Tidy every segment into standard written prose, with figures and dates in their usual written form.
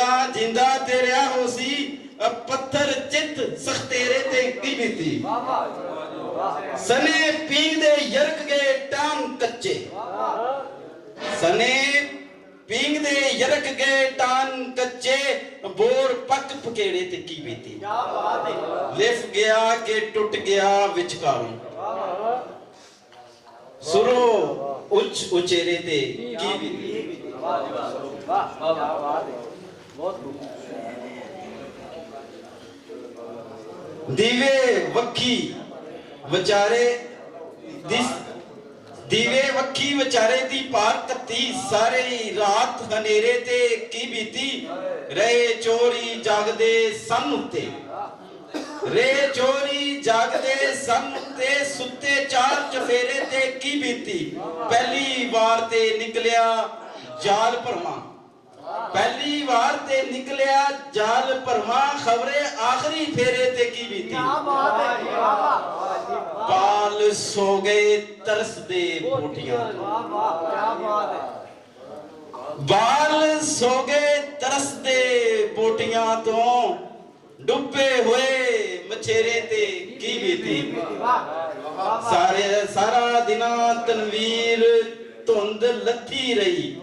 ਮੇਰਾ ਜਿੰਦਾ ਤੇ ਰਿਹਾ ਹੋ ਸੀ ਪੱਥਰ ਚਿੱਤ ਸਖਤੇਰੇ ਤੇ ਕੀ ਬੀਤੀ ਸਨੇ ਪੀਂਦੇ ਯਰਕ ਗਏ ਟਾਂਗ ਕੱਚੇ ਸਨੇ ਪੀਂਦੇ ਯਰਕ ਗਏ ਟਾਂਗ ਕੱਚੇ ਬੋਰ ਪੱਕ ਪਕੇੜੇ ਤੇ ਕੀ ਬੀਤੀ ਲਿਫ ਗਿਆ ਕਿ ਟੁੱਟ ਗਿਆ ਵਿਚਕਾਰੋਂ ਸੁਰੋ ਉੱਚ ਉਚੇਰੇ ਤੇ ਕੀ ਬੀਤੀ ਦੀਵੇ ਵੱਖੀ ਵਿਚਾਰੇ ਦੀਵੇ ਵੱਖੀ ਵਿਚਾਰੇ ਦੀ ਪਾਰ ਕੱਤੀ ਸਾਰੀ ਰਾਤ ਹਨੇਰੇ ਤੇ ਕੀ ਬੀਤੀ ਰਹੇ ਚੋਰੀ ਜਾਗਦੇ ਸਨ ਉੱਤੇ ਰੇ ਚੋਰੀ ਜਾਗਦੇ ਸਨ ਤੇ ਸੁੱਤੇ ਚਾਰ ਚਫੇਰੇ ਤੇ ਕੀ ਬੀਤੀ ਪਹਿਲੀ ਵਾਰ ਤੇ ਨਿਕਲਿਆ ਜਾਲ ਭਰਮਾ ਪਹਿਲੀ ਵਾਰ ਤੇ ਨਿਕਲਿਆ ਜਾਲ ਭਰਮਾ ਖਬਰੇ ਆਖਰੀ ਫੇਰੇ ਤੇ ਕੀ ਬੀਤੀ ਬਾਲ ਸੋ ਗਏ ਤਰਸਦੇ ਬੋਟੀਆਂ ਬਾਲ ਸੋ ਗਏ ਤਰਸਦੇ ਬੋਟੀਆਂ ਤੋਂ ਡੁੱਬੇ ਹੋਏ ਮਛੇਰੇ ਤੇ ਕੀ ਬੀਤੀ ਸਾਰਾ ਦਿਨਾਂ ਤਨਵੀਰ ਧੁੰਦ ਲੱਥੀ ਰਹੀ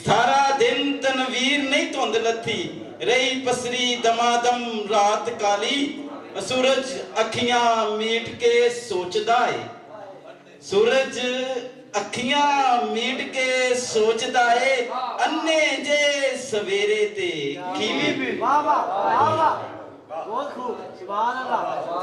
ਸਾਰਾ ਦਿਨ ਤਨਵੀਰ ਨਹੀਂ ਧੁੰਦ ਲੱਥੀ ਰਹੀ ਪਸਰੀ ਦਮਾਦਮ ਰਾਤ ਕਾਲੀ ਸੂਰਜ ਅੱਖੀਆਂ ਮੀਟ ਕੇ ਸੋਚਦਾ ਏ ਸੂਰਜ ਅੱਖੀਆਂ ਮੀਟ ਕੇ ਸੋਚਦਾ ਏ ਅੰਨੇ ਜੇ ਸਵੇਰੇ ਤੇ ਕੀ ਵਾਹ ਵਾਹ ਵਾਹ ਬਹੁਤ ਖੂਬ ਸੁਭਾਨ ਅੱਲਾਹ।